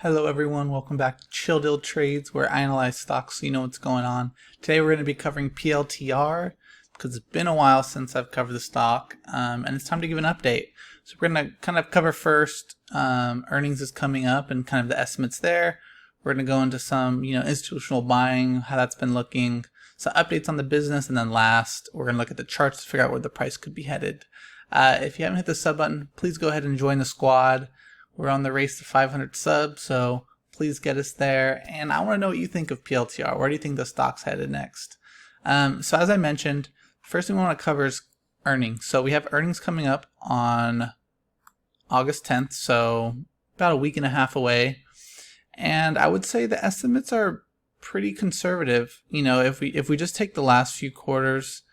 Hello everyone, welcome back to Chill Deal Trades, where I analyze stocks so you know what's going on. Today we're going to be covering PLTR because it's been a while since I've covered the stock, and it's time to give an update. So we're going to kind of cover first earnings is coming up and kind of the estimates there. We're going to go into some institutional buying, how that's been looking, some updates on the business, and then last we're going to look at the charts to figure out where the price could be headed. If you haven't hit the sub button, please go ahead and join the squad. We're on the race to 500 subs, so please get us there. And I want to know what you think of PLTR. Where do you think the stock's headed next? So as I mentioned, first thing we want to cover is earnings. So we have earnings coming up on August 10th, so about a week and a half away. And I would say the estimates are pretty conservative. If we just take the last few quarters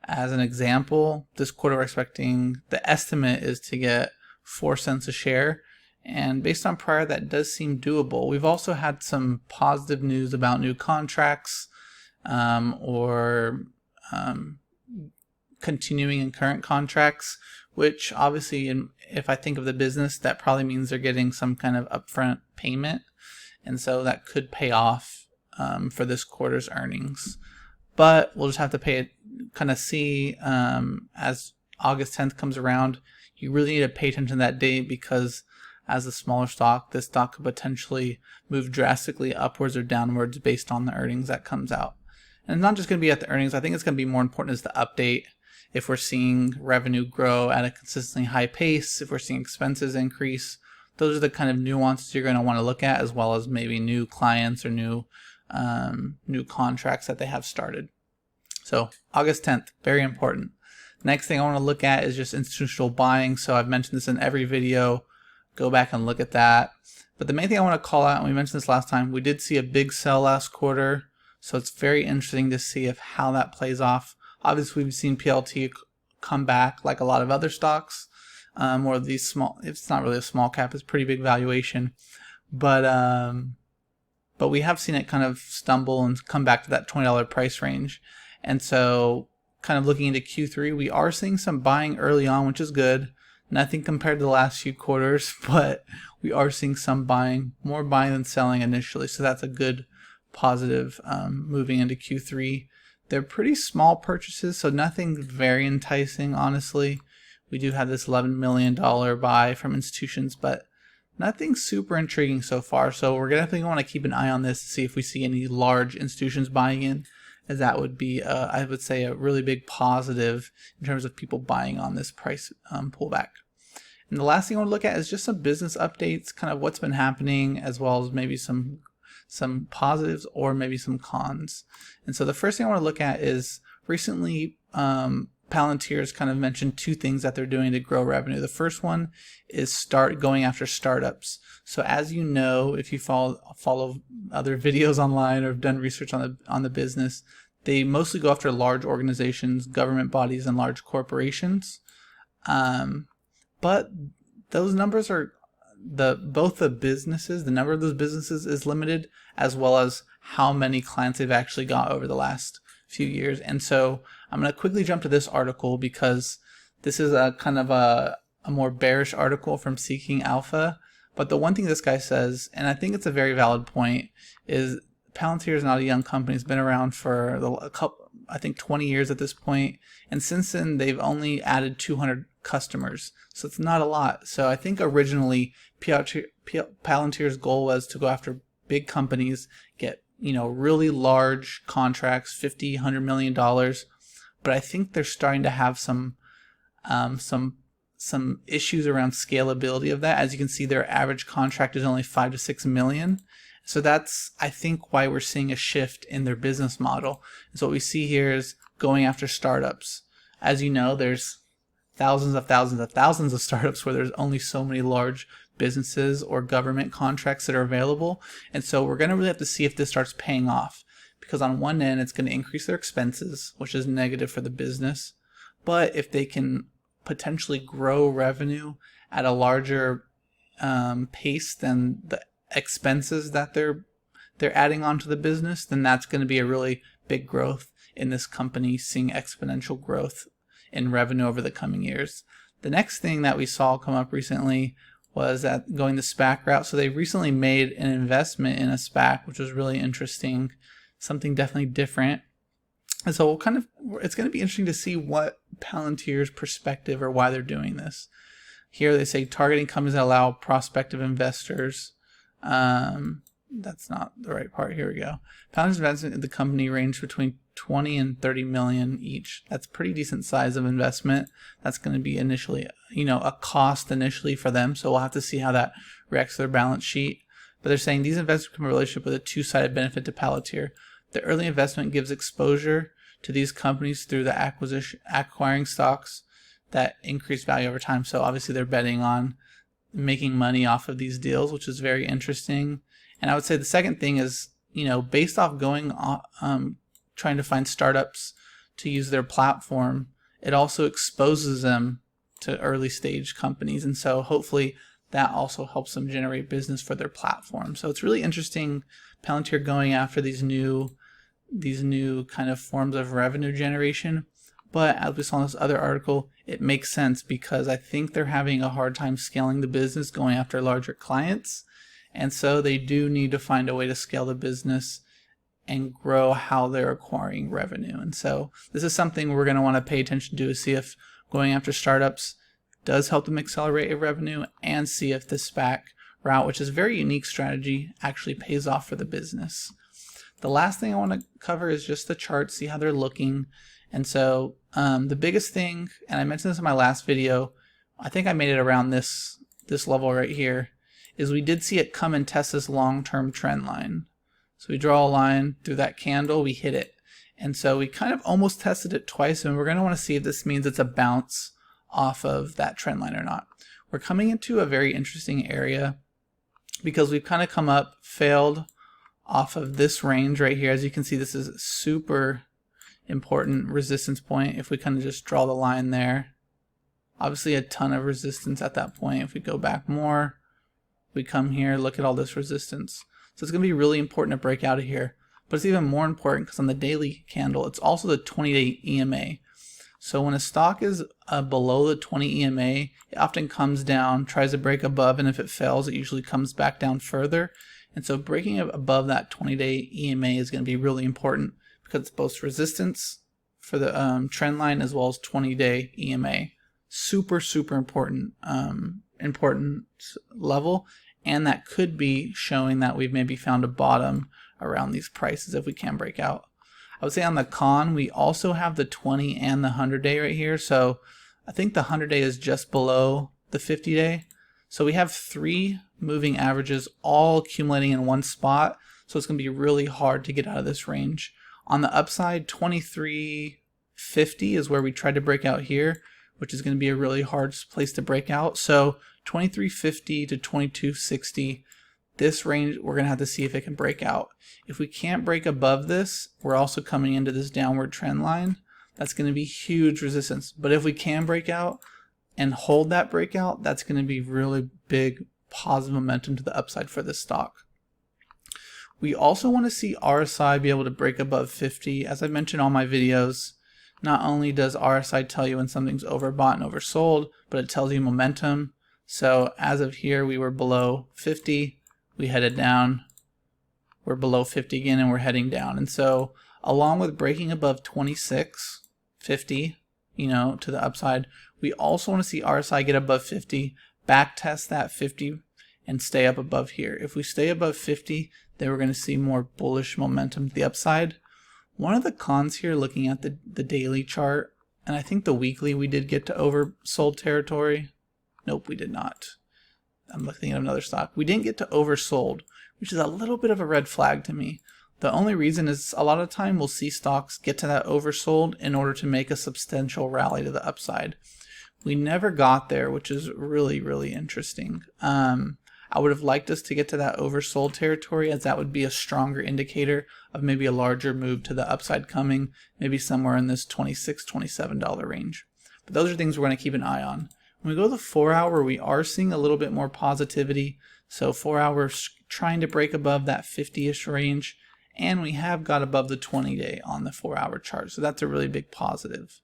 as an example, this quarter we're expecting, the estimate is to get 4 cents a share. And based on prior, that does seem doable. We've also had some positive news about new contracts or continuing in current contracts, which obviously, if I think of the business, that probably means they're getting some kind of upfront payment. And so that could pay off for this quarter's earnings. But we'll just have to kind of see as August 10th comes around. You really need to pay attention to that date because as a smaller stock, this stock could potentially move drastically upwards or downwards based on the earnings that comes out. And it's not just going to be at the earnings. I think it's going to be more important is the update. If we're seeing revenue grow at a consistently high pace, if we're seeing expenses increase, those are the kind of nuances you're going to want to look at, as well as maybe new clients or new contracts that they have started. So August 10th, very important. Next thing I want to look at is just institutional buying. So I've mentioned this in every video. Go back and look at that. But the main thing I want to call out, and we mentioned this last time, we did see a big sell last quarter. So it's very interesting to see how that plays off. Obviously, we've seen PLT come back like a lot of other stocks. Or these small, it's not really a small cap, it's pretty big valuation. But we have seen it kind of stumble and come back to that $20 price range. And so kind of looking into Q3, we are seeing some buying early on, which is good. Nothing compared to the last few quarters, but we are seeing some buying, more buying than selling initially. So that's a good positive moving into Q3. They're pretty small purchases, so nothing very enticing, honestly. We do have this $11 million buy from institutions, but nothing super intriguing so far. So we're definitely going to keep an eye on this to see if we see any large institutions buying in, as that would be, I would say, a really big positive in terms of people buying on this price pullback. And the last thing I want to look at is just some business updates, kind of what's been happening, as well as maybe some positives or maybe some cons. And so the first thing I want to look at is recently Palantir has kind of mentioned two things that they're doing to grow revenue. The first one is start going after startups. So as you know, if you follow other videos online or have done research on the business, they mostly go after large organizations, government bodies, and large corporations. But those numbers are both the businesses, the number of those businesses is limited, as well as how many clients they've actually got over the last few years. And so I'm going to quickly jump to this article because this is a kind of a more bearish article from Seeking Alpha. But the one thing this guy says, and I think it's a very valid point, is Palantir is not a young company. It's been around for a couple, I think 20 years at this point. And since then, they've only added 200 customers. So it's not a lot. So I think originally Palantir's goal was to go after big companies, get really large contracts, $50, $100 million. But I think they're starting to have some issues around scalability of that. As you can see, their average contract is only 5 to 6 million. So that's, I think, why we're seeing a shift in their business model. So what we see here is going after startups. As you know, there's thousands of startups where there's only so many large businesses or government contracts that are available. And so we're going to really have to see if this starts paying off. Because on one end, it's going to increase their expenses, which is negative for the business. But if they can potentially grow revenue at a larger pace than the expenses that they're adding onto the business, then that's going to be a really big growth in this company, seeing exponential growth in revenue over the coming years. The next thing that we saw come up recently was at going the SPAC route. So they recently made an investment in a SPAC, which was really interesting, something definitely different. And so it's going to be interesting to see what Palantir's perspective or why they're doing this. Here they say targeting companies that allow prospective investors. That's not the right part. Here we go. Palantir's investment in the company ranged between 20 and 30 million each. That's pretty decent size of investment. That's going to be initially, a cost initially for them. So we'll have to see how that reacts to their balance sheet. But they're saying these investors come in a relationship with a two-sided benefit to Palantir. The early investment gives exposure to these companies through the acquiring stocks that increase value over time. So obviously they're betting on making money off of these deals, which is very interesting. And I would say the second thing is, based off trying to find startups to use their platform, it also exposes them to early stage companies. And so hopefully that also helps them generate business for their platform. So it's really interesting, Palantir going after these new kind of forms of revenue generation. But as we saw in this other article, it makes sense because I think they're having a hard time scaling the business, going after larger clients. And so they do need to find a way to scale the business and grow how they're acquiring revenue. And so this is something we're going to want to pay attention to see if going after startups does help them accelerate a revenue, and see if the SPAC route, which is a very unique strategy, actually pays off for the business. The last thing I want to cover is just the charts, see how they're looking. And so the biggest thing, and I mentioned this in my last video, I think I made it around this level right here, is we did see it come and test this long-term trend line. So we draw a line through that candle, we hit it. And so we kind of almost tested it twice, and we're going to want to see if this means it's a bounce off of that trend line or not. We're coming into a very interesting area because we've kind of come up, failed off of this range right here. As you can see, this is a super important resistance point. If we kind of just draw the line there, obviously a ton of resistance at that point. If we go back more, we come here, look at all this resistance. So it's going to be really important to break out of here. But it's even more important because on the daily candle, it's also the 20-day EMA. So when a stock is below the 20 EMA, it often comes down, tries to break above, and if it fails, it usually comes back down further. And so breaking above that 20-day EMA is going to be really important because it's both resistance for the trend line as well as 20-day EMA. Super, super important, important level. And that could be showing that we've maybe found a bottom around these prices if we can break out. I would say on the con, we also have the 20 and the 100-day right here. So I think the 100-day is just below the 50-day. So we have 3 moving averages all accumulating in one spot. So it's going to be really hard to get out of this range. On the upside, 2350 is where we tried to break out here, which is going to be a really hard place to break out. So 2350 to 2260, this range, we're going to have to see if it can break out. If we can't break above this, we're also coming into this downward trend line. That's going to be huge resistance. But if we can break out and hold that breakout, that's going to be really big positive momentum to the upside for this stock. We also want to see RSI be able to break above 50. As I mentioned in all my videos, not only does RSI tell you when something's overbought and oversold, but it tells you momentum. So as of here, we were below 50, we headed down, we're below 50 again, and we're heading down. And so along with breaking above 2650, to the upside, we also want to see RSI get above 50, back test that 50, and stay up above here. If we stay above 50, then we're going to see more bullish momentum to the upside. One of the cons here, looking at the daily chart, and I think the weekly we did get to oversold territory. Nope, we did not. I'm looking at another stock. We didn't get to oversold, which is a little bit of a red flag to me. The only reason is a lot of time we'll see stocks get to that oversold in order to make a substantial rally to the upside. We never got there, which is really, really interesting. I would have liked us to get to that oversold territory, as that would be a stronger indicator of maybe a larger move to the upside coming, maybe somewhere in this $26, $27 range. But those are things we're going to keep an eye on. When we go to the 4 hour, we are seeing a little bit more positivity. So 4 hours trying to break above that 50-ish range, and we have got above the 20-day on the 4 hour chart. So that's a really big positive.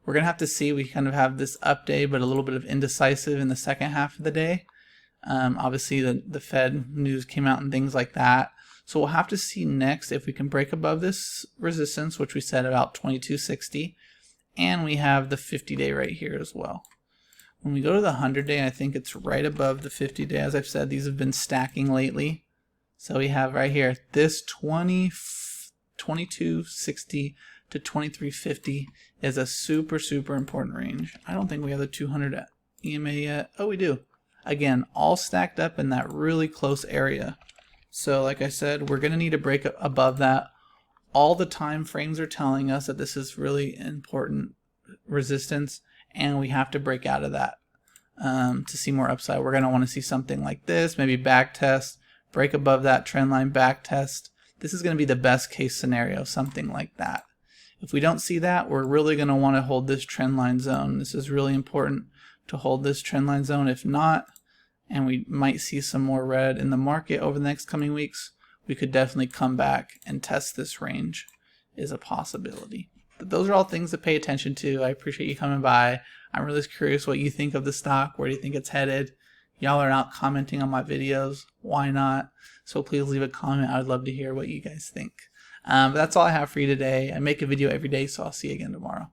We're going to have to see, we kind of have this up day, but a little bit of indecisive in the second half of the day. Obviously, the Fed news came out and things like that. So we'll have to see next if we can break above this resistance, which we said about 2260. And we have the 50-day right here as well. When we go to the 100-day, I think it's right above the 50-day. As I've said, these have been stacking lately. So we have right here, this 2260 to 2350 is a super, super important range. I don't think we have the 200 EMA yet. Oh, we do. Again, all stacked up in that really close area. So like I said, we're going to need to break above that. All the time frames are telling us that this is really important resistance, and we have to break out of that to see more upside. We're going to want to see something like this, maybe back test, break above that trend line, back test. This is going to be the best case scenario, something like that. If we don't see that, we're really going to want to hold this trend line zone. This is really important to hold this trend line zone. If not, and we might see some more red in the market over the next coming weeks, we could definitely come back and test this range is a possibility. But those are all things to pay attention to. I appreciate you coming by. I'm really curious what you think of the stock. Where do you think it's headed? Y'all are not commenting on my videos. Why not? So please leave a comment. I'd love to hear what you guys think. But that's all I have for you today. I make a video every day, so I'll see you again tomorrow.